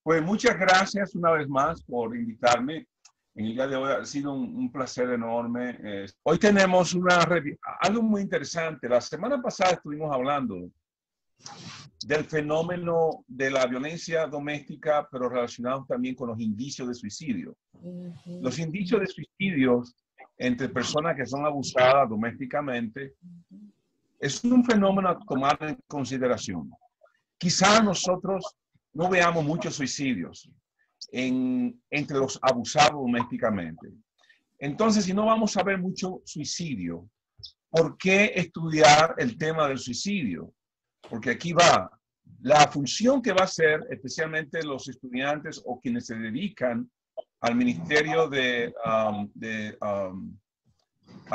Pues muchas gracias una vez más por invitarme. En el día de hoy ha sido un placer enorme. Hoy tenemos algo muy interesante. La semana pasada estuvimos hablando del fenómeno de la violencia doméstica, pero relacionado también con los indicios de suicidio. Los indicios de suicidios entre personas que son abusadas domésticamente es un fenómeno a tomar en consideración. Quizá nosotros no veamos muchos suicidios entre los abusados domésticamente. Entonces, si no vamos a ver mucho suicidio, ¿por qué estudiar el tema del suicidio? Porque aquí va la función que va a ser, especialmente los estudiantes o quienes se dedican al ministerio a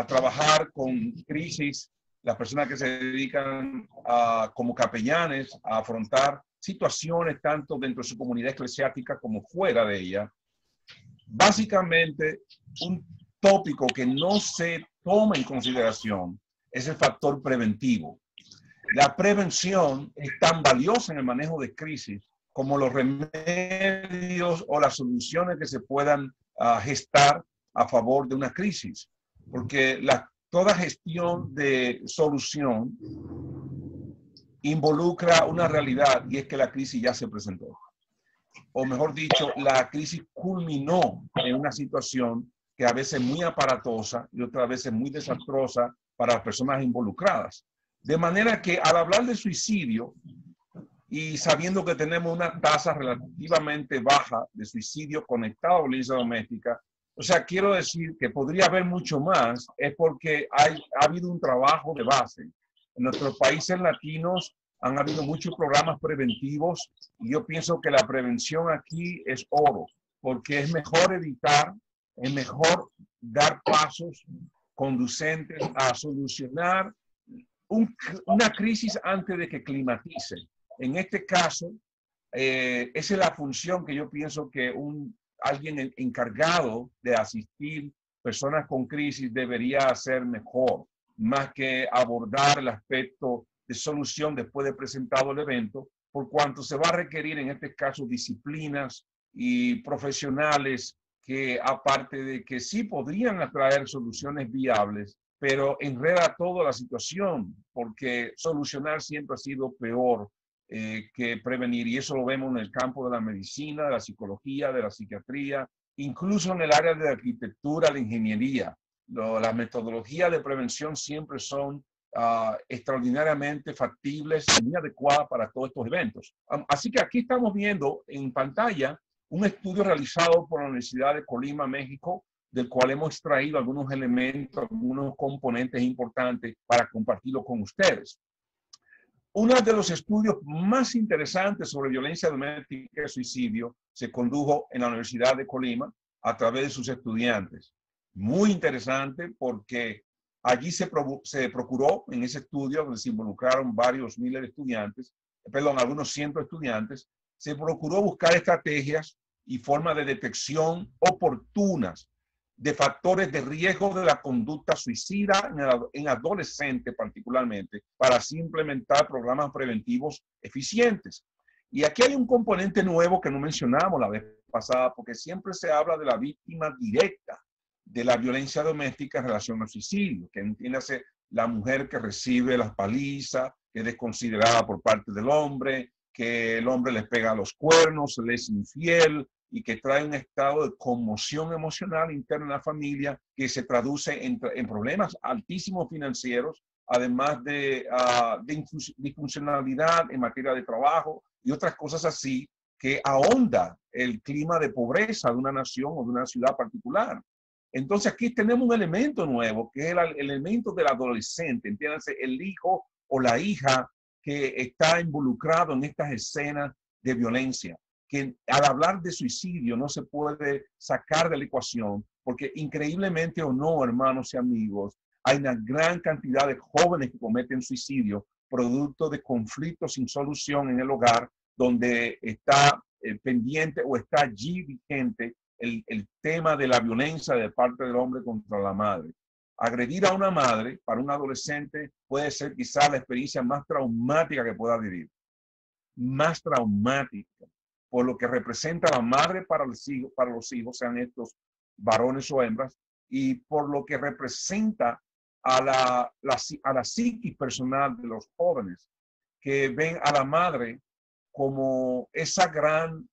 trabajar con crisis, las personas que se dedican como capellanes a afrontar situaciones tanto dentro de su comunidad eclesiástica como fuera de ella. Básicamente, un tópico que no se toma en consideración es el factor preventivo. La prevención es tan valiosa en el manejo de crisis como los remedios o las soluciones que se puedan gestar a favor de una crisis. Porque toda gestión de solución involucra una realidad, y es que la crisis ya se presentó. O mejor dicho, la crisis culminó en una situación que a veces es muy aparatosa y otras veces muy desastrosa para las personas involucradas. De manera que al hablar de suicidio y sabiendo que tenemos una tasa relativamente baja de suicidio conectado a violencia doméstica, o sea, quiero decir que podría haber mucho más, es porque ha habido un trabajo de base. En nuestros países latinos han habido muchos programas preventivos y yo pienso que la prevención aquí es oro, porque es mejor evitar, es mejor dar pasos conducentes a solucionar una crisis antes de que climatice. En este caso, esa es la función que yo pienso que alguien encargado de asistir personas con crisis debería hacer mejor, más que abordar el aspecto de solución después de presentado el evento, por cuanto se va a requerir en este caso disciplinas y profesionales que, aparte de que sí podrían atraer soluciones viables, pero enreda toda la situación, porque solucionar siempre ha sido peor que prevenir, y eso lo vemos en el campo de la medicina, de la psicología, de la psiquiatría, incluso en el área de la arquitectura, la ingeniería. Las metodologías de prevención siempre son extraordinariamente factibles y muy adecuadas para todos estos eventos. Así que aquí estamos viendo en pantalla un estudio realizado por la Universidad de Colima, México, del cual hemos extraído algunos elementos, algunos componentes importantes para compartirlo con ustedes. Uno de los estudios más interesantes sobre violencia doméstica y suicidio se condujo en la Universidad de Colima a través de sus estudiantes. Muy interesante porque allí se procuró en ese estudio, donde se involucraron varios miles de estudiantes, algunos cientos de estudiantes, se procuró buscar estrategias y formas de detección oportunas de factores de riesgo de la conducta suicida en adolescentes particularmente, para así implementar programas preventivos eficientes. Y aquí hay un componente nuevo que no mencionamos la vez pasada, porque siempre se habla de la víctima directa de la violencia doméstica en relación al suicidio, que entiéndase la mujer que recibe las palizas, que es desconsiderada por parte del hombre, que el hombre les pega los cuernos, le es infiel, y que trae un estado de conmoción emocional interna en la familia que se traduce en problemas altísimos financieros, además de disfuncionalidad en materia de trabajo y otras cosas así, que ahonda el clima de pobreza de una nación o de una ciudad particular. Entonces aquí tenemos un elemento nuevo, que es el elemento del adolescente, entiéndanse, el hijo o la hija que está involucrado en estas escenas de violencia, que al hablar de suicidio no se puede sacar de la ecuación, porque increíblemente o no, hermanos y amigos, hay una gran cantidad de jóvenes que cometen suicidio producto de conflictos sin solución en el hogar, donde está pendiente o está allí vigente el tema de la violencia de parte del hombre contra la madre. Agredir a una madre para un adolescente puede ser quizás la experiencia más traumática que pueda vivir. Más traumática. por lo que representa la madre para los hijos, sean estos varones o hembras, y por lo que representa a la psiquis personal de los jóvenes, que ven a la madre como esa gran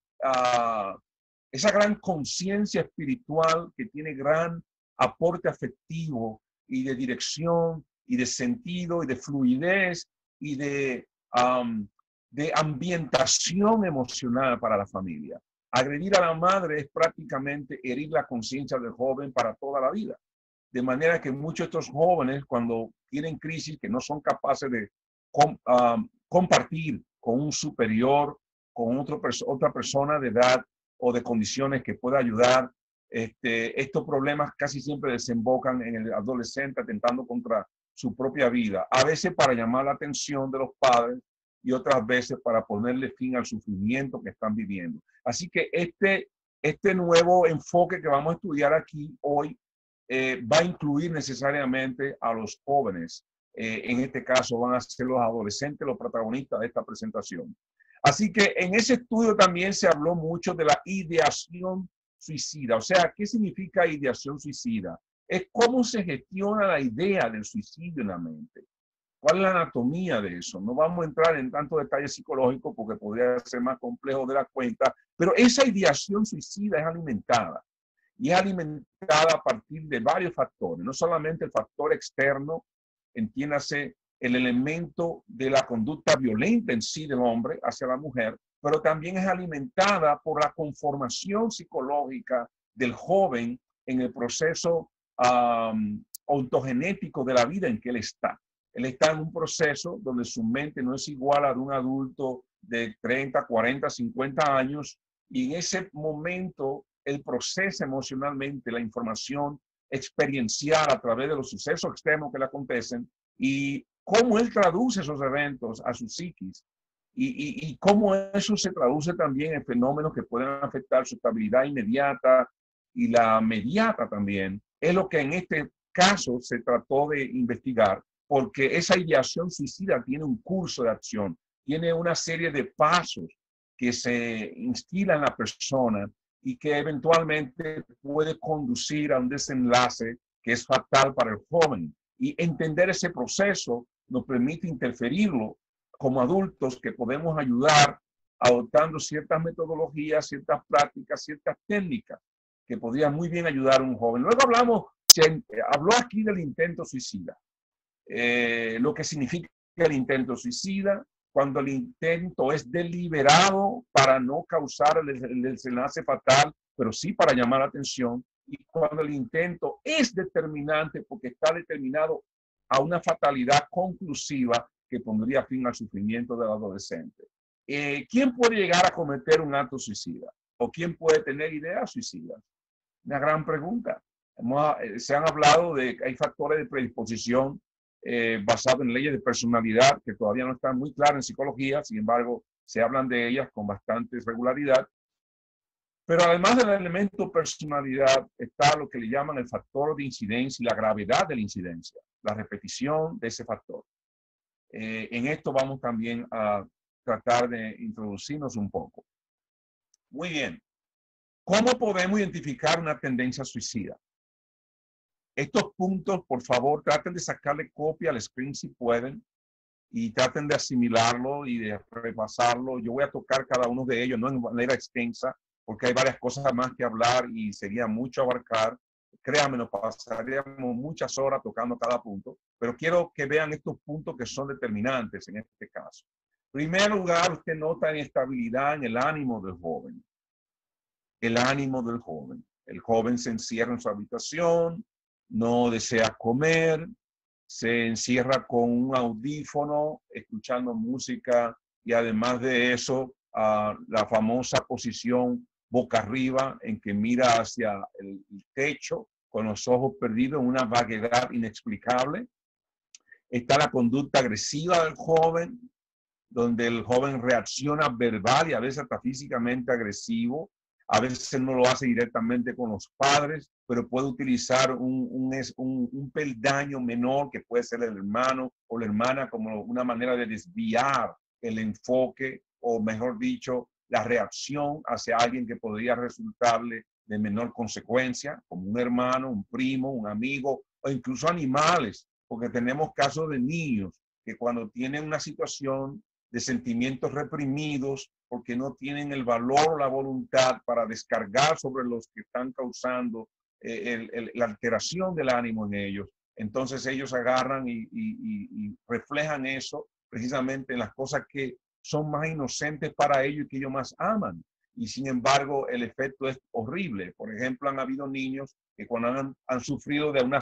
conciencia espiritual que tiene gran aporte afectivo y de dirección y de sentido y de fluidez y de ambientación emocional para la familia. Agredir a la madre es prácticamente herir la conciencia del joven para toda la vida. De manera que muchos de estos jóvenes, cuando tienen crisis, que no son capaces de compartir con un superior, con otra persona de edad o de condiciones que pueda ayudar, estos problemas casi siempre desembocan en el adolescente atentando contra su propia vida, a veces para llamar la atención de los padres y otras veces para ponerle fin al sufrimiento que están viviendo. Así que este nuevo enfoque que vamos a estudiar aquí hoy va a incluir necesariamente a los jóvenes. En este caso van a ser los adolescentes los protagonistas de esta presentación. Así que en ese estudio también se habló mucho de la ideación suicida. O sea, ¿qué significa ideación suicida? Es cómo se gestiona la idea del suicidio en la mente. ¿Cuál es la anatomía de eso? No vamos a entrar en tantos detalles psicológicos porque podría ser más complejo de la cuenta, pero esa ideación suicida es alimentada. Y es alimentada a partir de varios factores, no solamente el factor externo, entiéndase el elemento de la conducta violenta en sí del hombre hacia la mujer, pero también es alimentada por la conformación psicológica del joven en el proceso ontogenético de la vida en que él está. Él está en un proceso donde su mente no es igual a la de un adulto de 30, 40, 50 años, y en ese momento él procesa emocionalmente la información experiencial a través de los sucesos externos que le acontecen y cómo él traduce esos eventos a su psiquis y cómo eso se traduce también en fenómenos que pueden afectar su estabilidad inmediata y la mediata también. Es lo que en este caso se trató de investigar, porque esa ideación suicida tiene un curso de acción, tiene una serie de pasos que se instilan en la persona y que eventualmente puede conducir a un desenlace que es fatal para el joven. Y entender ese proceso nos permite interferirlo como adultos que podemos ayudar adoptando ciertas metodologías, ciertas prácticas, ciertas técnicas que podrían muy bien ayudar a un joven. Luego habló aquí del intento suicida, lo que significa el intento suicida, cuando el intento es deliberado para no causar el desenlace fatal, pero sí para llamar la atención, y cuando el intento es determinante porque está determinado a una fatalidad conclusiva que pondría fin al sufrimiento del adolescente. ¿Quién puede llegar a cometer un acto suicida? ¿O quién puede tener ideas suicidas? Una gran pregunta. Se han hablado de que hay factores de predisposición basados en leyes de personalidad que todavía no están muy claras en psicología, sin embargo, se hablan de ellas con bastante regularidad. Pero además del elemento personalidad, está lo que le llaman el factor de incidencia y la gravedad de la incidencia, la repetición de ese factor. En esto vamos también a tratar de introducirnos un poco. Muy bien. ¿Cómo podemos identificar una tendencia suicida? Estos puntos, por favor, traten de sacarle copia al screen si pueden y traten de asimilarlo y de repasarlo. Yo voy a tocar cada uno de ellos, no en manera extensa, porque hay varias cosas más que hablar y sería mucho abarcar. Créanme, nos pasaríamos muchas horas tocando cada punto, pero quiero que vean estos puntos que son determinantes en este caso. En primer lugar, usted nota inestabilidad en el ánimo del joven. El ánimo del joven. El joven se encierra en su habitación, no desea comer, se encierra con un audífono, escuchando música y además de eso, la famosa posición boca arriba en que mira hacia el techo con los ojos perdidos en una vaguedad inexplicable. Está la conducta agresiva del joven, donde el joven reacciona verbal y a veces hasta físicamente agresivo. A veces no lo hace directamente con los padres, pero puede utilizar un peldaño menor que puede ser el hermano o la hermana como una manera de desviar el enfoque o, mejor dicho, la reacción hacia alguien que podría resultarle de menor consecuencia, como un hermano, un primo, un amigo o incluso animales, porque tenemos casos de niños que cuando tienen una situación de sentimientos reprimidos, porque no tienen el valor o la voluntad para descargar sobre los que están causando la alteración del ánimo en ellos, entonces ellos agarran y reflejan eso precisamente en las cosas que son más inocentes para ellos y que ellos más aman. Y sin embargo, el efecto es horrible. Por ejemplo, han habido niños que cuando han sufrido de una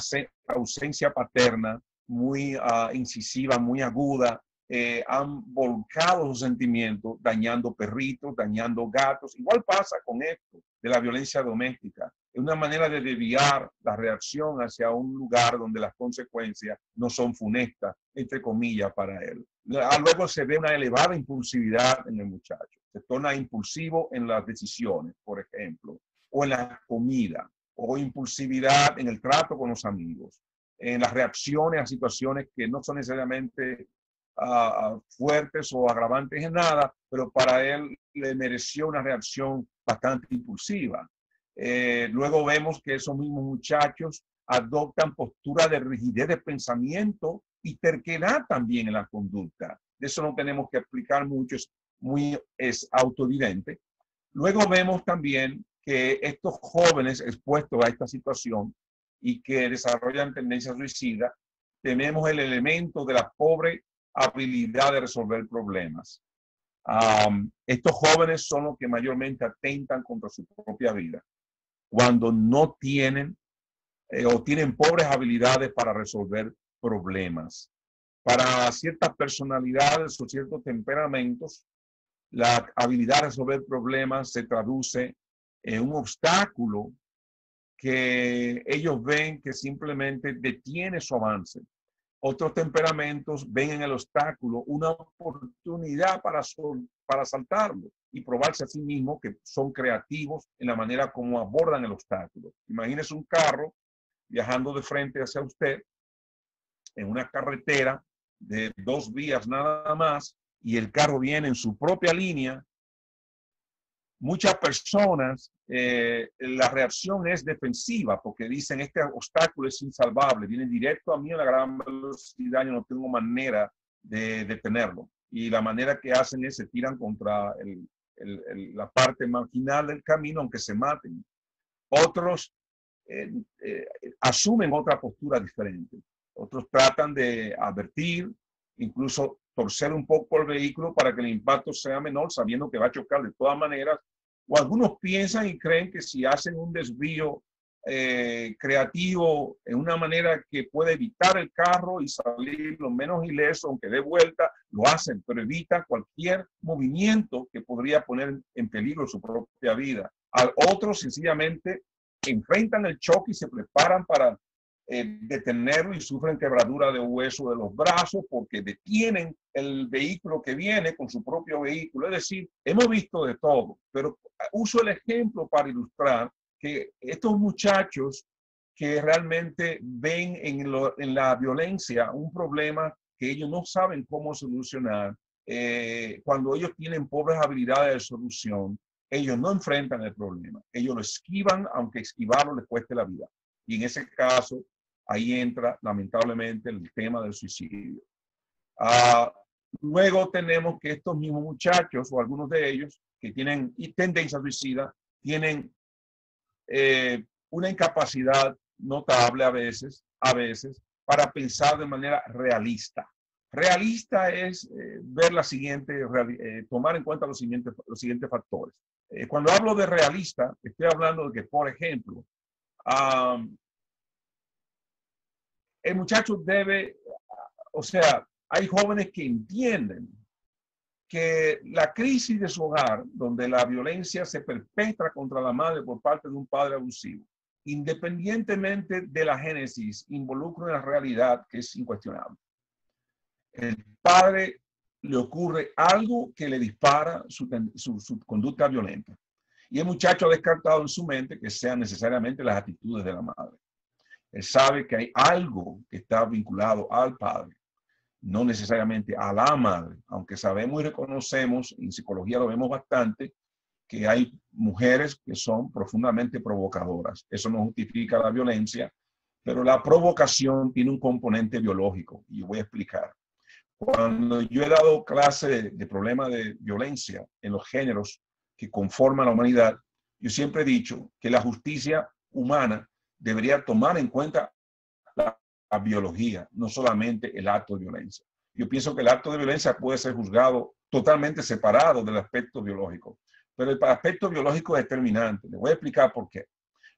ausencia paterna muy incisiva, muy aguda, han volcado sus sentimientos, dañando perritos, dañando gatos. Igual pasa con esto de la violencia doméstica. Es una manera de desviar la reacción hacia un lugar donde las consecuencias no son funestas, entre comillas, para él. Luego se ve una elevada impulsividad en el muchacho. Se torna impulsivo en las decisiones, por ejemplo, o en la comida, o impulsividad en el trato con los amigos, en las reacciones a situaciones que no son necesariamente fuertes o agravantes en nada, pero para él le mereció una reacción bastante impulsiva. Luego vemos que esos mismos muchachos adoptan posturas de rigidez de pensamiento y terquedad también en la conducta. De eso no tenemos que explicar mucho, es autoevidente. Luego vemos también que estos jóvenes expuestos a esta situación y que desarrollan tendencias suicidas, tenemos el elemento de la pobre habilidad de resolver problemas. Estos jóvenes son los que mayormente atentan contra su propia vida cuando no tienen o tienen pobres habilidades para resolver problemas. Para ciertas personalidades o ciertos temperamentos, la habilidad de resolver problemas se traduce en un obstáculo que ellos ven que simplemente detiene su avance. Otros temperamentos ven en el obstáculo una oportunidad para saltarlo y probarse a sí mismos que son creativos en la manera como abordan el obstáculo. Imagínese un carro viajando de frente hacia usted en una carretera de 2 vías nada más y el carro viene en su propia línea. Muchas personas, la reacción es defensiva porque dicen este obstáculo es insalvable, viene directo a mí a la gran velocidad, yo no tengo manera de detenerlo. Y la manera que hacen es se tiran contra la parte marginal del camino, aunque se maten. Otros asumen otra postura diferente. Otros tratan de advertir, incluso torcer un poco el vehículo para que el impacto sea menor, sabiendo que va a chocar de todas maneras. O algunos piensan y creen que si hacen un desvío creativo en una manera que puede evitar el carro y salir lo menos ileso, aunque dé vuelta, lo hacen, pero evitan cualquier movimiento que podría poner en peligro su propia vida. A otros sencillamente enfrentan el choque y se preparan para detenerlo y sufren quebradura de hueso de los brazos porque detienen el vehículo que viene con su propio vehículo. Es decir, hemos visto de todo, pero uso el ejemplo para ilustrar que estos muchachos que realmente ven en la violencia un problema que ellos no saben cómo solucionar, cuando ellos tienen pobres habilidades de solución, ellos no enfrentan el problema, ellos lo esquivan, aunque esquivarlo les cueste la vida. Y en ese caso, ahí entra lamentablemente el tema del suicidio. Luego tenemos que estos mismos muchachos o algunos de ellos que tienen tendencia suicida tienen una incapacidad notable a veces para pensar de manera realista. Realista es ver la siguiente, tomar en cuenta los siguientes factores. Cuando hablo de realista, estoy hablando de que, por ejemplo, el muchacho debe, o sea, hay jóvenes que entienden que la crisis de su hogar, donde la violencia se perpetra contra la madre por parte de un padre abusivo, independientemente de la génesis, involucra una realidad que es incuestionable. El padre le ocurre algo que le dispara su conducta violenta. Y el muchacho ha descartado en su mente que sean necesariamente las actitudes de la madre. Él sabe que hay algo que está vinculado al padre. no necesariamente a la madre, aunque sabemos y reconocemos, en psicología lo vemos bastante, que hay mujeres que son profundamente provocadoras. Eso no justifica la violencia, pero la provocación tiene un componente biológico, y yo voy a explicar. Cuando yo he dado clase de problemas de violencia en los géneros que conforman la humanidad, yo siempre he dicho que la justicia humana debería tomar en cuenta la biología, no solamente el acto de violencia. Yo pienso que el acto de violencia puede ser juzgado totalmente separado del aspecto biológico, pero el aspecto biológico es determinante. Les voy a explicar por qué.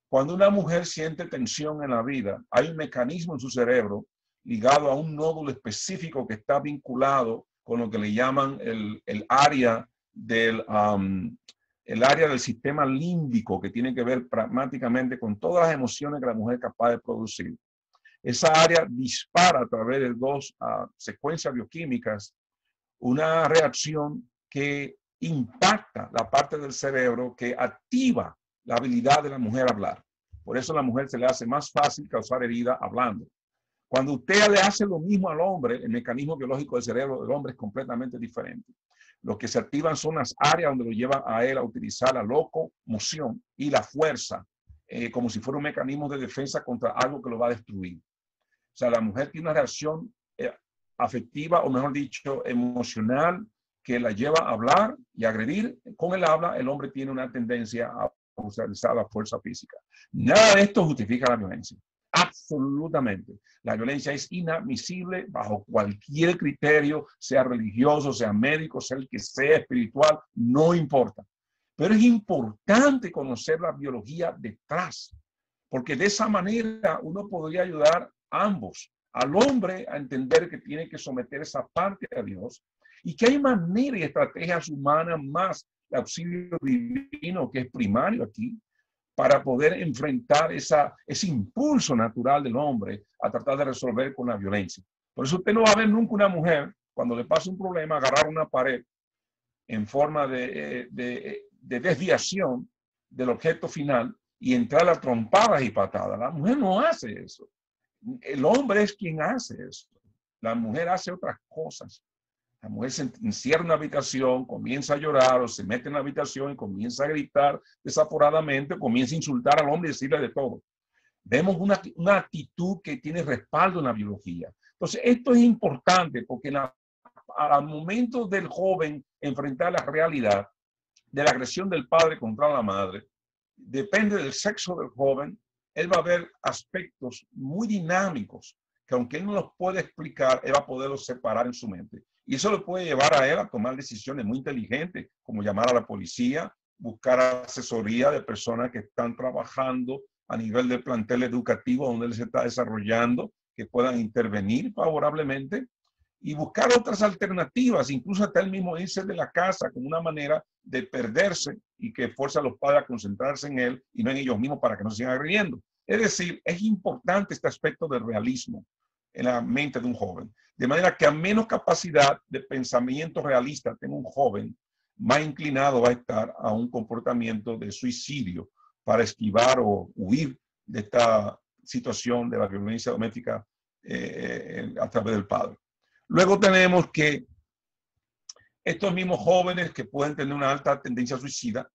Cuando una mujer siente tensión en la vida, hay un mecanismo en su cerebro ligado a un nódulo específico que está vinculado con lo que le llaman el área del sistema límbico, que tiene que ver pragmáticamente con todas las emociones que la mujer es capaz de producir. Esa área dispara a través de dos secuencias bioquímicas una reacción que impacta la parte del cerebro que activa la habilidad de la mujer a hablar. Por eso a la mujer se le hace más fácil causar herida hablando. Cuando usted le hace lo mismo al hombre, el mecanismo biológico del cerebro del hombre es completamente diferente. Lo que se activan son las áreas donde lo llevan a él a utilizar la locomoción y la fuerza, como si fuera un mecanismo de defensa contra algo que lo va a destruir. O sea, la mujer tiene una reacción afectiva, o mejor dicho, emocional, que la lleva a hablar y a agredir. Con el habla, el hombre tiene una tendencia a utilizar la fuerza física. Nada de esto justifica la violencia. Absolutamente. La violencia es inadmisible bajo cualquier criterio, sea religioso, sea médico, sea el que sea espiritual, no importa. Pero es importante conocer la biología detrás, porque de esa manera uno podría ayudar a ambos, al hombre a entender que tiene que someter esa parte a Dios y que hay maneras y estrategias humanas más el auxilio divino, que es primario aquí, para poder enfrentar ese impulso natural del hombre a tratar de resolver con la violencia. Por eso usted no va a ver nunca una mujer, cuando le pasa un problema, agarrar una pared en forma de desviación del objeto final y entrar a trompadas y patadas. La mujer no hace eso. El hombre es quien hace eso. La mujer hace otras cosas. La mujer se encierra en una habitación, comienza a llorar o se mete en la habitación y comienza a gritar desaforadamente, comienza a insultar al hombre y decirle de todo. Vemos una actitud que tiene respaldo en la biología. Entonces, esto es importante porque al momento del joven enfrentar la realidad de la agresión del padre contra la madre, depende del sexo del joven, él va a ver aspectos muy dinámicos que aunque él no los puede explicar, él va a poderlos separar en su mente. Y eso lo puede llevar a él a tomar decisiones muy inteligentes, como llamar a la policía, buscar asesoría de personas que están trabajando a nivel del plantel educativo donde él se está desarrollando, que puedan intervenir favorablemente y buscar otras alternativas, incluso hasta él mismo irse de la casa como una manera de perderse y que fuerza a los padres a concentrarse en él y no en ellos mismos para que no se sigan agrediendo. Es decir, es importante este aspecto del realismo en la mente de un joven. De manera que a menos capacidad de pensamiento realista tenga un joven, más inclinado va a estar a un comportamiento de suicidio para esquivar o huir de esta situación de la violencia doméstica a través del padre. Luego tenemos que estos mismos jóvenes que pueden tener una alta tendencia suicida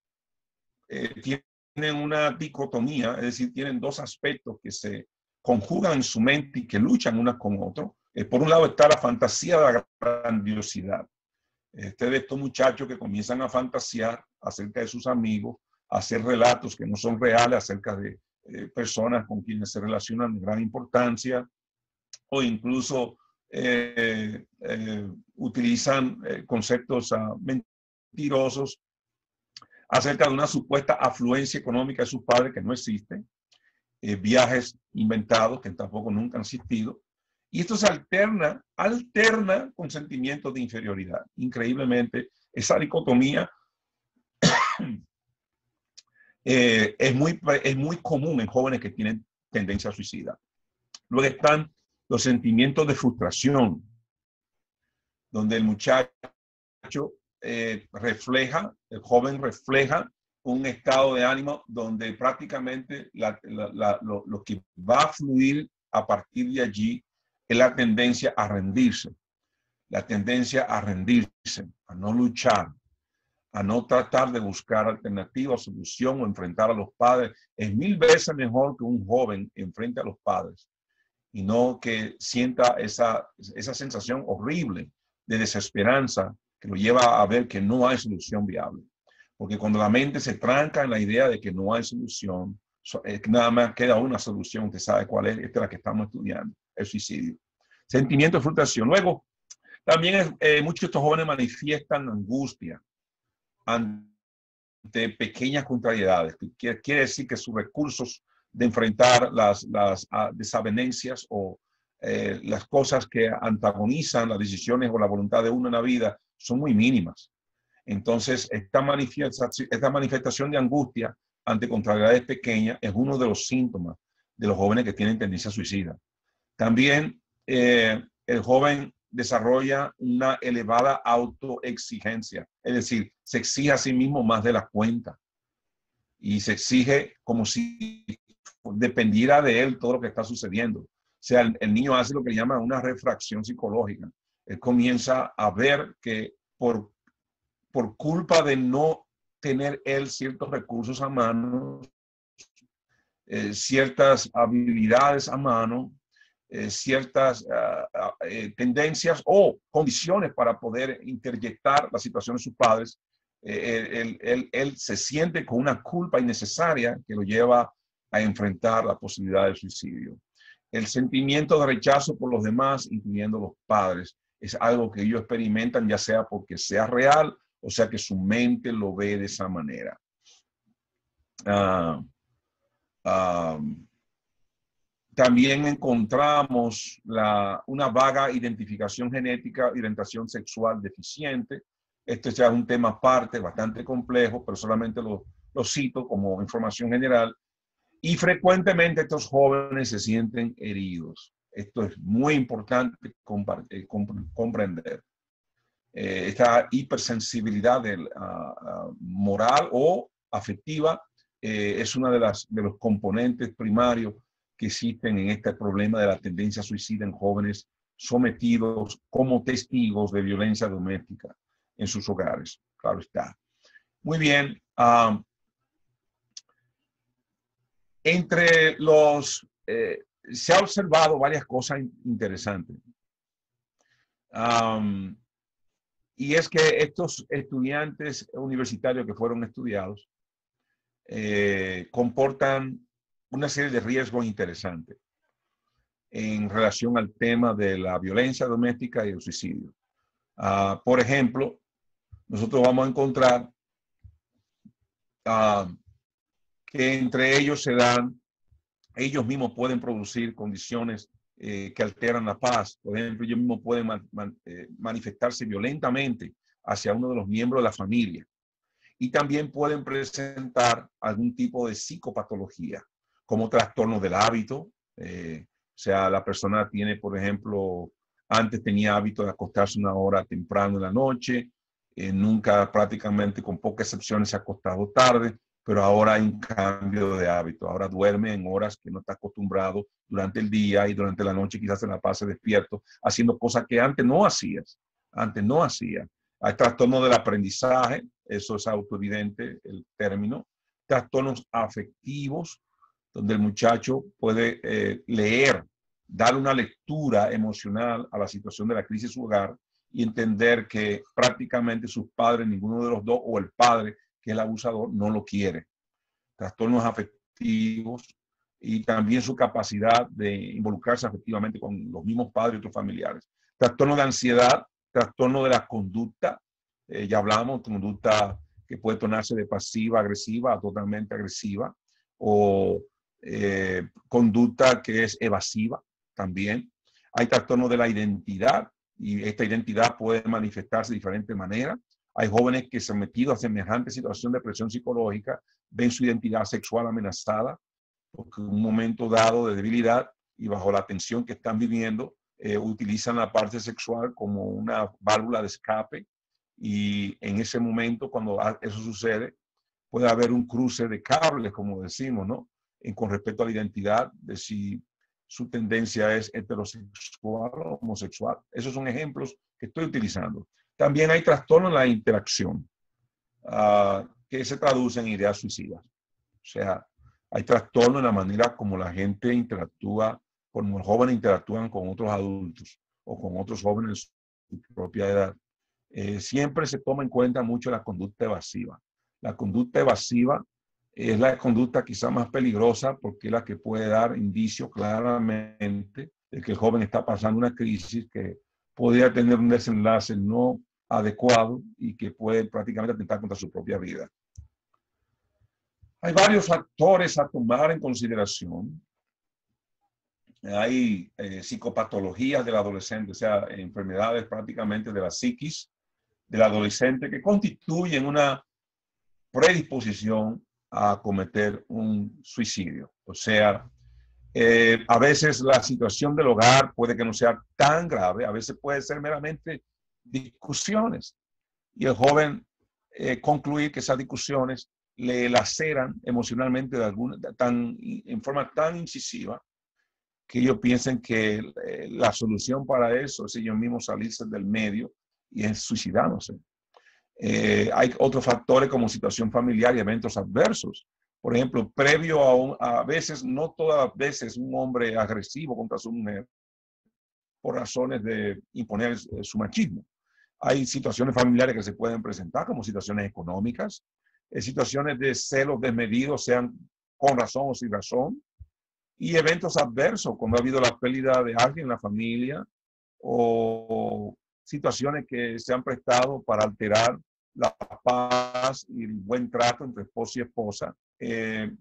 tienen una dicotomía, es decir, tienen dos aspectos que se conjugan en su mente y que luchan unas con otros. Por un lado está la fantasía de la grandiosidad. Este de estos muchachos que comienzan a fantasear acerca de sus amigos, a hacer relatos que no son reales acerca de personas con quienes se relacionan de gran importancia, o incluso utilizan conceptos mentirosos acerca de una supuesta afluencia económica de sus padres que no existe, viajes inventados que tampoco nunca han existido, y esto se alterna con sentimientos de inferioridad. Increíblemente, esa dicotomía es muy común en jóvenes que tienen tendencia a suicida. Luego están los sentimientos de frustración, donde el muchacho el joven refleja un estado de ánimo donde prácticamente lo que va a fluir a partir de allí es la tendencia a rendirse. la tendencia a rendirse, a no luchar, a no tratar de buscar alternativas, solución o enfrentar a los padres. Es 1000 veces mejor que un joven enfrente a los padres y no que sienta esa sensación horrible de desesperanza que lo lleva a ver que no hay solución viable. Porque cuando la mente se tranca en la idea de que no hay solución, nada más queda una solución, usted sabe cuál es, esta es la que estamos estudiando, el suicidio. Sentimiento de frustración. Luego, también muchos de estos jóvenes manifiestan angustia ante pequeñas contrariedades. Quiere decir que sus recursos de enfrentar las desavenencias o las cosas que antagonizan las decisiones o la voluntad de uno en la vida son muy mínimas. Entonces, esta manifestación de angustia ante contrariedades pequeñas es uno de los síntomas de los jóvenes que tienen tendencia suicida. También el joven desarrolla una elevada autoexigencia, es decir, se exige a sí mismo más de la cuenta y se exige como si dependiera de él todo lo que está sucediendo. O sea, el niño hace lo que llama una refracción psicológica. Él comienza a ver que por culpa de no tener él ciertos recursos a mano, ciertas habilidades a mano, ciertas tendencias o condiciones para poder interjectar la situación de sus padres, él se siente con una culpa innecesaria que lo lleva a enfrentar la posibilidad de suicidio. El sentimiento de rechazo por los demás, incluyendo los padres, es algo que ellos experimentan, ya sea porque sea real o sea que su mente lo ve de esa manera. También encontramos una vaga identificación genética, orientación sexual deficiente. Este ya es un tema aparte, bastante complejo, pero solamente lo cito como información general. Y frecuentemente estos jóvenes se sienten heridos. Esto es muy importante comprender. Esta hipersensibilidad moral o afectiva es una de los componentes primarios que existen en este problema de la tendencia suicida en jóvenes sometidos como testigos de violencia doméstica en sus hogares. Claro está. Muy bien. Entre los... se ha observado varias cosas interesantes. Y es que estos estudiantes universitarios que fueron estudiados comportan una serie de riesgos interesantes en relación al tema de la violencia doméstica y el suicidio. Por ejemplo, nosotros vamos a encontrar que entre ellos ellos mismos pueden producir condiciones que alteran la paz. Por ejemplo, ellos mismos pueden manifestarse violentamente hacia uno de los miembros de la familia. Y también pueden presentar algún tipo de psicopatología, como trastornos del hábito. O sea, la persona tiene, por ejemplo, antes tenía hábito de acostarse una hora temprano en la noche, nunca, prácticamente con pocas excepciones, se ha acostado tarde, pero ahora hay un cambio de hábito. Ahora duerme en horas que no está acostumbrado durante el día y durante la noche quizás se la pase despierto, haciendo cosas que antes no hacías. Antes no hacía. Hay trastornos del aprendizaje, eso es autoevidente el término. Trastornos afectivos, donde el muchacho puede leer, dar una lectura emocional a la situación de la crisis de su hogar y entender que prácticamente sus padres, ninguno de los dos, o el padre, que es el abusador, no lo quiere. Trastornos afectivos y también su capacidad de involucrarse afectivamente con los mismos padres y otros familiares. Trastorno de ansiedad, trastorno de la conducta, ya hablamos, conducta que puede tornarse de pasiva agresiva a totalmente agresiva, o conducta que es evasiva también. Hay trastorno de la identidad y esta identidad puede manifestarse de diferentes maneras. Hay jóvenes que sometidos a semejante situación de presión psicológica ven su identidad sexual amenazada porque en un momento dado de debilidad y bajo la tensión que están viviendo, utilizan la parte sexual como una válvula de escape y en ese momento cuando eso sucede puede haber un cruce de cables, como decimos, ¿no? Con respecto a la identidad, de si su tendencia es heterosexual o homosexual. Esos son ejemplos que estoy utilizando. También hay trastorno en la interacción, que se traduce en ideas suicidas. O sea, hay trastorno en la manera como la gente interactúa, como los jóvenes interactúan con otros adultos o con otros jóvenes de su propia edad. Siempre se toma en cuenta mucho la conducta evasiva. La conducta evasiva es la conducta quizá más peligrosa porque es la que puede dar indicio claramente de que el joven está pasando una crisis que podría tener un desenlace no adecuado y que puede prácticamente atentar contra su propia vida. Hay varios factores a tomar en consideración. Hay psicopatologías del adolescente, o sea, enfermedades prácticamente de la psiquis del adolescente que constituyen una predisposición a cometer un suicidio. O sea, a veces la situación del hogar puede que no sea tan grave, a veces puede ser meramente discusiones. Y el joven concluir que esas discusiones le laceran emocionalmente en forma tan incisiva que ellos piensen que la solución para eso es ellos mismos salirse del medio y es suicidándose. Hay otros factores como situación familiar y eventos adversos. Por ejemplo, previo a veces, no todas las veces, un hombre agresivo contra su mujer por razones de imponer su machismo. Hay situaciones familiares que se pueden presentar como situaciones económicas, situaciones de celos desmedidos, sean con razón o sin razón, y eventos adversos, cuando ha habido la pérdida de alguien en la familia o situaciones que se han prestado para alterar la paz y el buen trato entre esposo y esposa.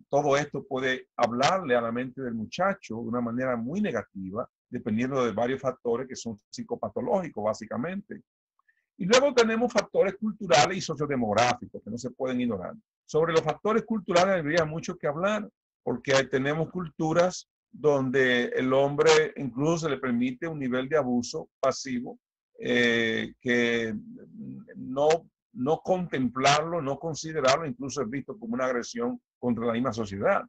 Todo esto puede hablarle a la mente del muchacho de una manera muy negativa, dependiendo de varios factores que son psicopatológicos, básicamente. Y luego tenemos factores culturales y sociodemográficos que no se pueden ignorar. Sobre los factores culturales habría mucho que hablar, porque tenemos culturas donde el hombre incluso se le permite un nivel de abuso pasivo que no contemplarlo, no considerarlo, incluso es visto como una agresión contra la misma sociedad.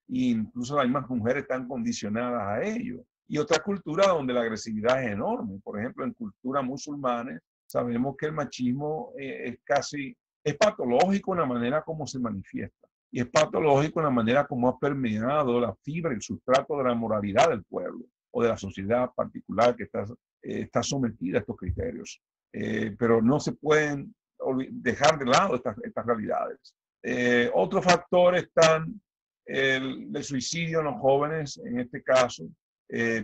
E incluso las mismas mujeres están condicionadas a ello. Y otra cultura donde la agresividad es enorme. Por ejemplo, en culturas musulmanes sabemos que el machismo es patológico en la manera como se manifiesta. Y es patológico en la manera como ha permeado la fibra, el sustrato de la moralidad del pueblo o de la sociedad particular que está sometida a estos criterios. Pero no se pueden dejar de lado estas realidades. Otros factores están el suicidio en los jóvenes, en este caso,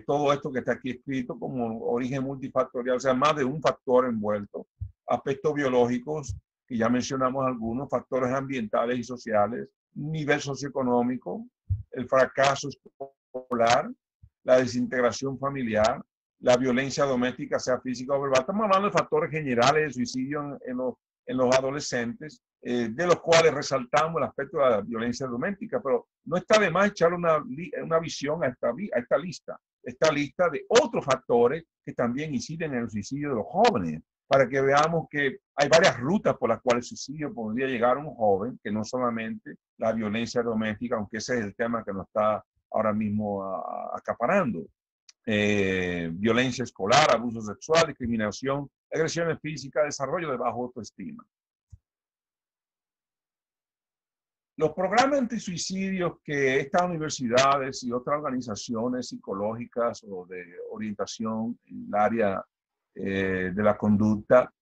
todo esto que está aquí escrito como origen multifactorial, o sea, más de un factor envuelto, aspectos biológicos, que ya mencionamos algunos, factores ambientales y sociales, nivel socioeconómico, el fracaso escolar, la desintegración familiar, la violencia doméstica, sea física o verbal. Estamos hablando de factores generales de suicidio en los adolescentes, de los cuales resaltamos el aspecto de la violencia doméstica, pero no está de más echar una visión a esta lista de otros factores que también inciden en el suicidio de los jóvenes, para que veamos que hay varias rutas por las cuales el suicidio podría llegar a un joven, que no solamente la violencia doméstica, aunque ese es el tema que nos está ahora mismo acaparando. Violencia escolar, abuso sexual, discriminación, agresiones físicas, desarrollo de baja autoestima. Los programas antisuicidios que estas universidades y otras organizaciones psicológicas o de orientación en el área de la conducta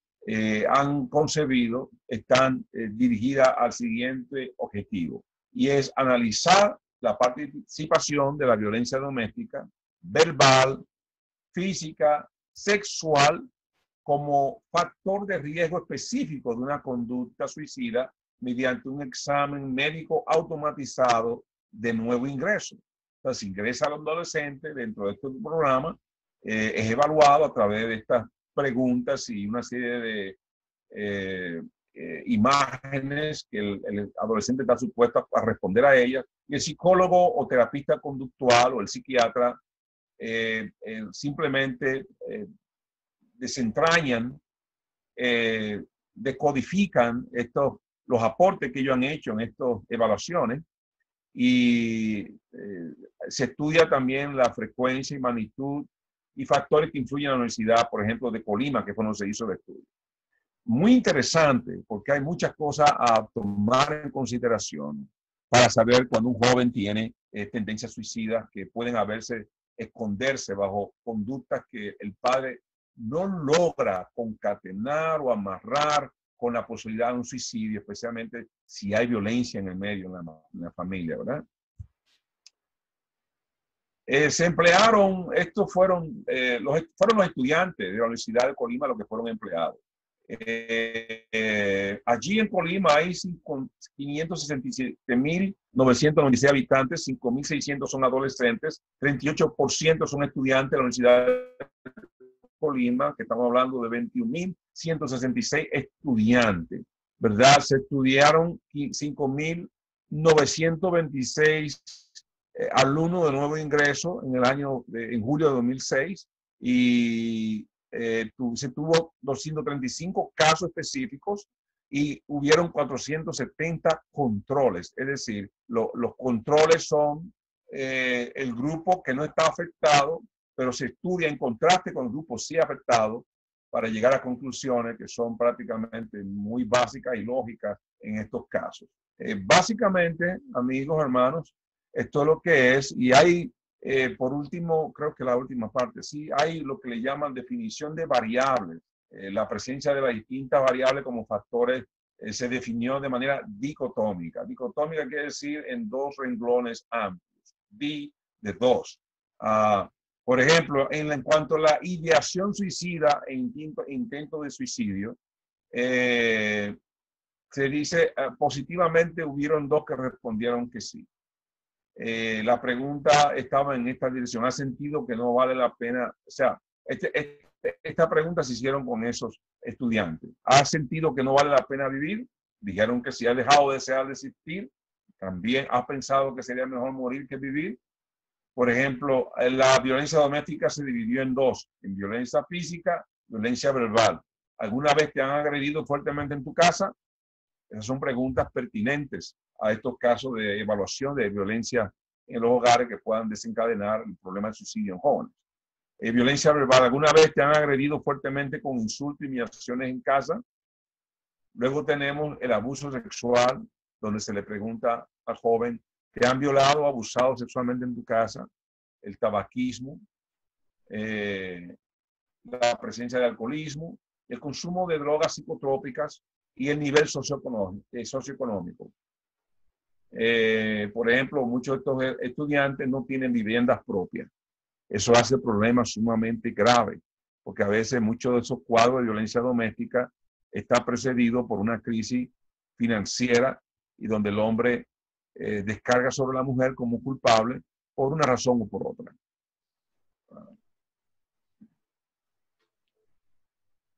han concebido están dirigidas al siguiente objetivo, y es analizar la participación de la violencia doméstica, verbal, física, sexual, como factor de riesgo específico de una conducta suicida mediante un examen médico automatizado de nuevo ingreso. Entonces, ingresa al adolescente dentro de este programa, es evaluado a través de estas preguntas y una serie de imágenes que el adolescente está supuesto a responder a ellas, y el psicólogo o terapista conductual o el psiquiatra simplemente desentrañan, decodifican los aportes que ellos han hecho en estas evaluaciones y se estudia también la frecuencia y magnitud y factores que influyen en la Universidad, por ejemplo, de Colima, que fue donde se hizo el estudio. Muy interesante, porque hay muchas cosas a tomar en consideración para saber cuando un joven tiene tendencias suicidas que pueden esconderse bajo conductas que el padre no logra concatenar o amarrar con la posibilidad de un suicidio, especialmente si hay violencia en el medio, en la familia, ¿verdad? Se emplearon, estos fueron los estudiantes de la Universidad de Colima los que fueron empleados. Allí en Colima hay 567.996 habitantes, 5.600 son adolescentes, 38% son estudiantes de la Universidad de Colima, que estamos hablando de 21.166 estudiantes, ¿verdad? Se estudiaron 5.926 alumnos de nuevo ingreso en julio de 2006 y se tuvo 235 casos específicos y hubieron 470 controles. Es decir, los controles son el grupo que no está afectado, pero se estudia en contraste con el grupo sí afectado para llegar a conclusiones que son prácticamente muy básicas y lógicas en estos casos. Básicamente, amigos, hermanos, esto es lo que es, y hay, por último, creo que la última parte, sí, hay lo que le llaman definición de variables. La presencia de las distintas variables como factores se definió de manera dicotómica. Dicotómica quiere decir en dos renglones amplios, de dos. Por ejemplo, en cuanto a la ideación suicida e intento de suicidio, se dice positivamente hubieron dos que respondieron que sí. La pregunta estaba en esta dirección. ¿Ha sentido que no vale la pena? O sea, esta pregunta se hicieron con esos estudiantes. ¿Ha sentido que no vale la pena vivir? Dijeron que sí. ¿Ha dejado de desear de existir? También ha pensado que sería mejor morir que vivir. Por ejemplo, la violencia doméstica se dividió en dos, en violencia física, violencia verbal. ¿Alguna vez te han agredido fuertemente en tu casa? Esas son preguntas pertinentes a estos casos de evaluación de violencia en los hogares que puedan desencadenar el problema de suicidio en jóvenes. Violencia verbal. ¿Alguna vez te han agredido fuertemente con insultos y humillaciones en casa? Luego tenemos el abuso sexual, donde se le pregunta al joven, ¿te han violado o abusado sexualmente en tu casa? El tabaquismo, la presencia de alcoholismo, el consumo de drogas psicotrópicas y el nivel socioeconómico. Por ejemplo, muchos de estos estudiantes no tienen viviendas propias. Eso hace problemas sumamente graves, porque a veces muchos de esos cuadros de violencia doméstica está precedido por una crisis financiera y donde el hombre descarga sobre la mujer como culpable por una razón o por otra.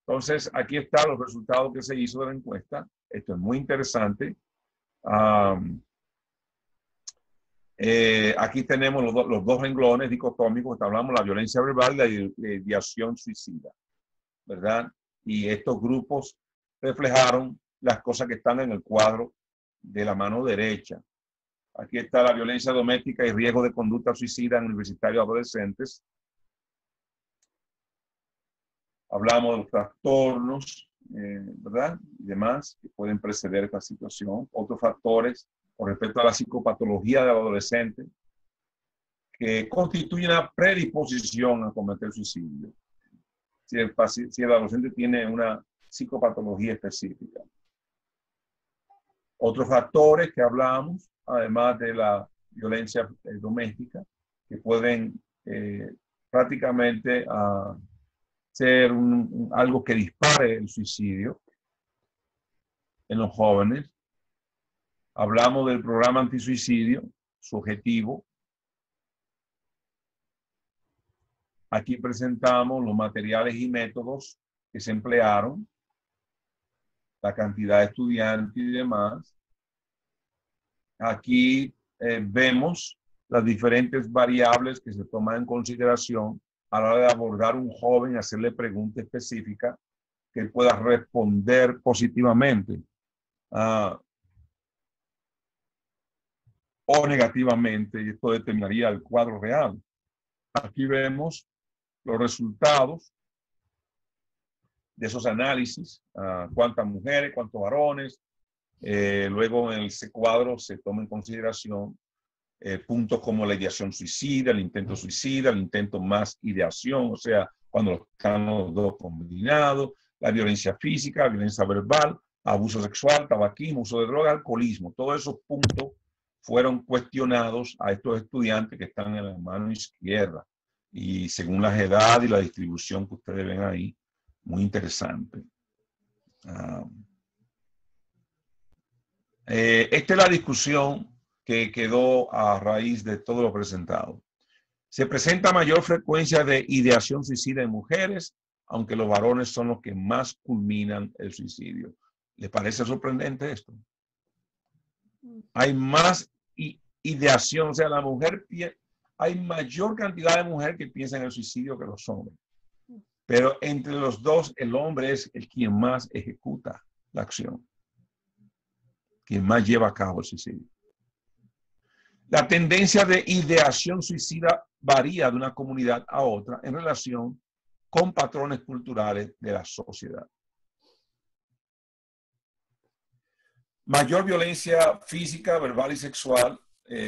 Entonces, aquí están los resultados que se hizo de la encuesta. Esto es muy interesante. Aquí tenemos los dos renglones dicotómicos. Hablamos de la violencia verbal y la ideación suicida, ¿verdad? Y estos grupos reflejaron las cosas que están en el cuadro de la mano derecha. Aquí está la violencia doméstica y riesgo de conducta suicida en universitarios adolescentes. Hablamos de los trastornos, ¿verdad? Y demás que pueden preceder esta situación. Otros factores con respecto a la psicopatología del adolescente que constituyen una predisposición a cometer suicidio. Si el adolescente tiene una psicopatología específica. Otros factores que hablamos, además de la violencia doméstica, que pueden prácticamente ser algo que dispare el suicidio en los jóvenes. Hablamos del programa antisuicidio, su objetivo. Aquí presentamos los materiales y métodos que se emplearon, la cantidad de estudiantes y demás. Aquí vemos las diferentes variables que se toman en consideración a la hora de abordar a un joven y hacerle preguntas específicas que él pueda responder positivamente. o negativamente, y esto determinaría el cuadro real. Aquí vemos los resultados de esos análisis, cuántas mujeres, cuántos varones. Luego en ese cuadro se toma en consideración puntos como la ideación suicida, el intento más ideación, o sea, cuando están los dos combinados, la violencia física, la violencia verbal, abuso sexual, tabaquismo, uso de droga, alcoholismo. Todos esos puntos fueron cuestionados a estos estudiantes que están en la mano izquierda. Y según las edades y la distribución que ustedes ven ahí, muy interesante. Esta es la discusión que quedó a raíz de todo lo presentado. Se presenta mayor frecuencia de ideación suicida en mujeres, aunque los varones son los que más culminan el suicidio. ¿Les parece sorprendente esto? Hay más ideación, o sea, la mujer, hay mayor cantidad de mujeres que piensan en el suicidio que los hombres. Pero entre los dos, el hombre es el quien más ejecuta la acción, quien más lleva a cabo el suicidio. La tendencia de ideación suicida varía de una comunidad a otra en relación con patrones culturales de la sociedad. Mayor violencia física, verbal y sexual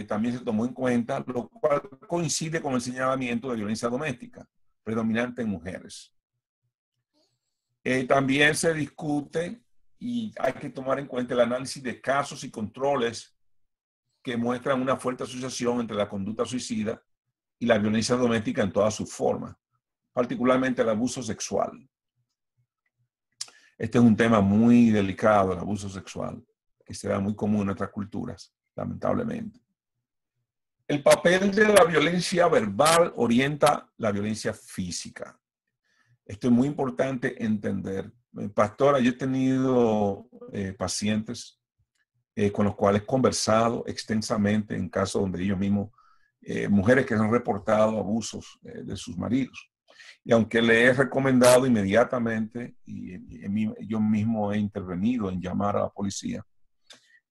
también se tomó en cuenta, lo cual coincide con el señalamiento de violencia doméstica, predominante en mujeres. También se discute y hay que tomar en cuenta el análisis de casos y controles que muestran una fuerte asociación entre la conducta suicida y la violencia doméstica en todas sus formas, particularmente el abuso sexual. Este es un tema muy delicado, el abuso sexual, que será muy común en nuestras culturas, lamentablemente. El papel de la violencia verbal orienta la violencia física. Esto es muy importante entender. Pastora, yo he tenido pacientes con los cuales he conversado extensamente en casos donde ellos mismos, mujeres que han reportado abusos de sus maridos. Y aunque le he recomendado inmediatamente, y yo mismo he intervenido en llamar a la policía,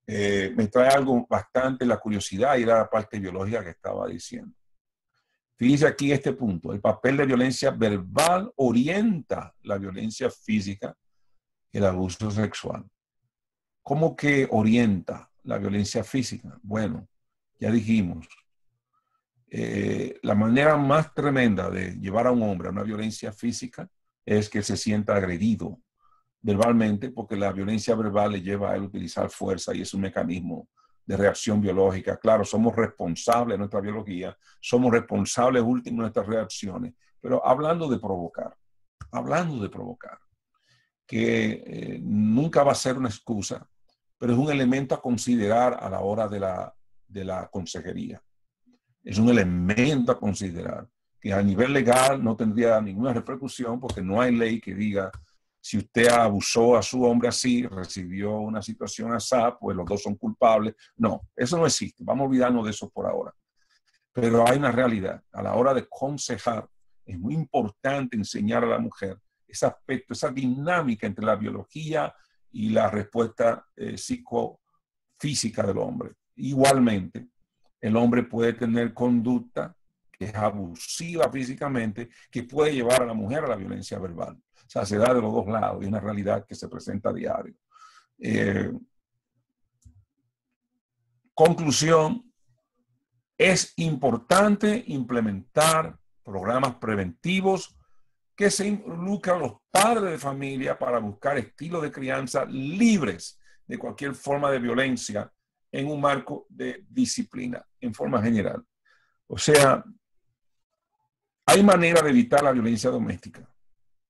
me trae algo bastante la curiosidad y era la parte biológica que estaba diciendo. Fíjese aquí este punto, el papel de violencia verbal orienta la violencia física y el abuso sexual. ¿Cómo que orienta la violencia física? Bueno, ya dijimos, la manera más tremenda de llevar a un hombre a una violencia física es que se sienta agredido verbalmente, porque la violencia verbal le lleva a él a utilizar fuerza y es un mecanismo de reacción biológica. Claro, somos responsables de nuestra biología, somos responsables últimos de nuestras reacciones, pero hablando de provocar, que nunca va a ser una excusa, pero es un elemento a considerar a la hora de la consejería. Es un elemento a considerar que a nivel legal no tendría ninguna repercusión porque no hay ley que diga si usted abusó a su hombre así, recibió una situación así, pues los dos son culpables. No, eso no existe. Vamos a olvidarnos de eso por ahora. Pero hay una realidad. A la hora de aconsejar, es muy importante enseñar a la mujer ese aspecto, esa dinámica entre la biología y la respuesta psicofísica del hombre. Igualmente, el hombre puede tener conducta que es abusiva físicamente, que puede llevar a la mujer a la violencia verbal. O sea, se da de los dos lados y es una realidad que se presenta a diario. Conclusión, es importante implementar programas preventivos que se involucran a los padres de familia para buscar estilos de crianza libres de cualquier forma de violencia en un marco de disciplina, en forma general. O sea, hay manera de evitar la violencia doméstica.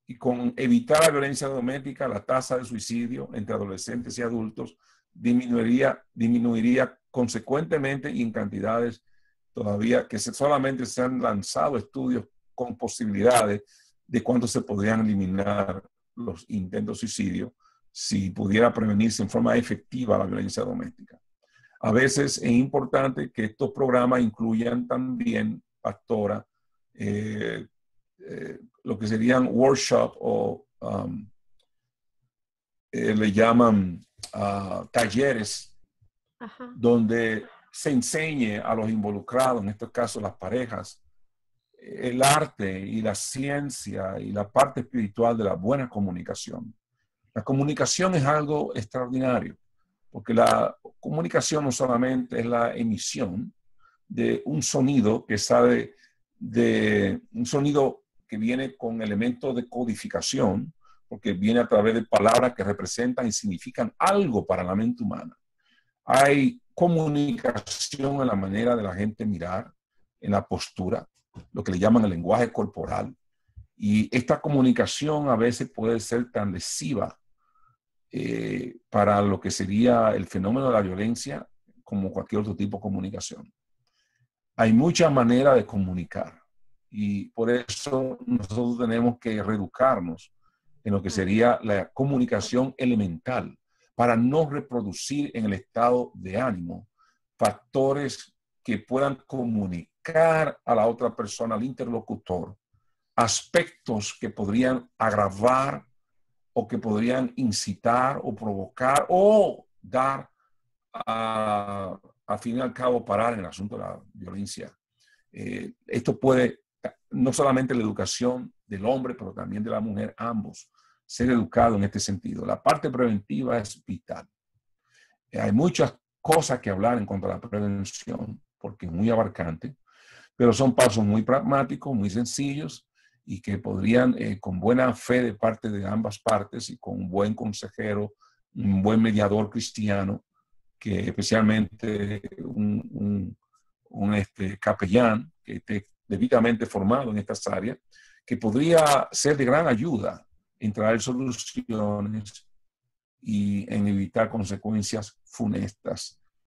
Y con evitar la violencia doméstica, la tasa de suicidio entre adolescentes y adultos disminuiría consecuentemente y en cantidades todavía que solamente se han lanzado estudios con posibilidades de cuánto se podrían eliminar los intentos de suicidio si pudiera prevenirse en forma efectiva la violencia doméstica. A veces es importante que estos programas incluyan también, pastora, lo que serían workshop o le llaman talleres. Ajá. Donde se enseñe a los involucrados, en estos casos las parejas, el arte y la ciencia y la parte espiritual de la buena comunicación. La comunicación es algo extraordinario, porque la comunicación no solamente es la emisión de un sonido que sale de un sonido que viene con elementos de codificación, porque viene a través de palabras que representan y significan algo para la mente humana. Hay comunicación en la manera de la gente mirar, en la postura, lo que le llaman el lenguaje corporal. Y esta comunicación a veces puede ser tan lesiva para lo que sería el fenómeno de la violencia como cualquier otro tipo de comunicación. Hay muchas maneras de comunicar y por eso nosotros tenemos que reeducarnos en lo que sería la comunicación elemental para no reproducir en el estado de ánimo factores que puedan comunicar a la otra persona, al interlocutor, aspectos que podrían agravar o que podrían incitar o provocar o dar al fin y al cabo parar en el asunto de la violencia. Esto puede, no solamente la educación del hombre, pero también de la mujer, ambos, ser educados en este sentido. La parte preventiva es vital. Hay muchas cosas que hablar en cuanto a la prevención, porque es muy abarcante, pero son pasos muy pragmáticos, muy sencillos, y que podrían, con buena fe de parte de ambas partes y con un buen consejero, un buen mediador cristiano, que especialmente un capellán que esté debidamente formado en estas áreas, que podría ser de gran ayuda en traer soluciones y en evitar consecuencias funestas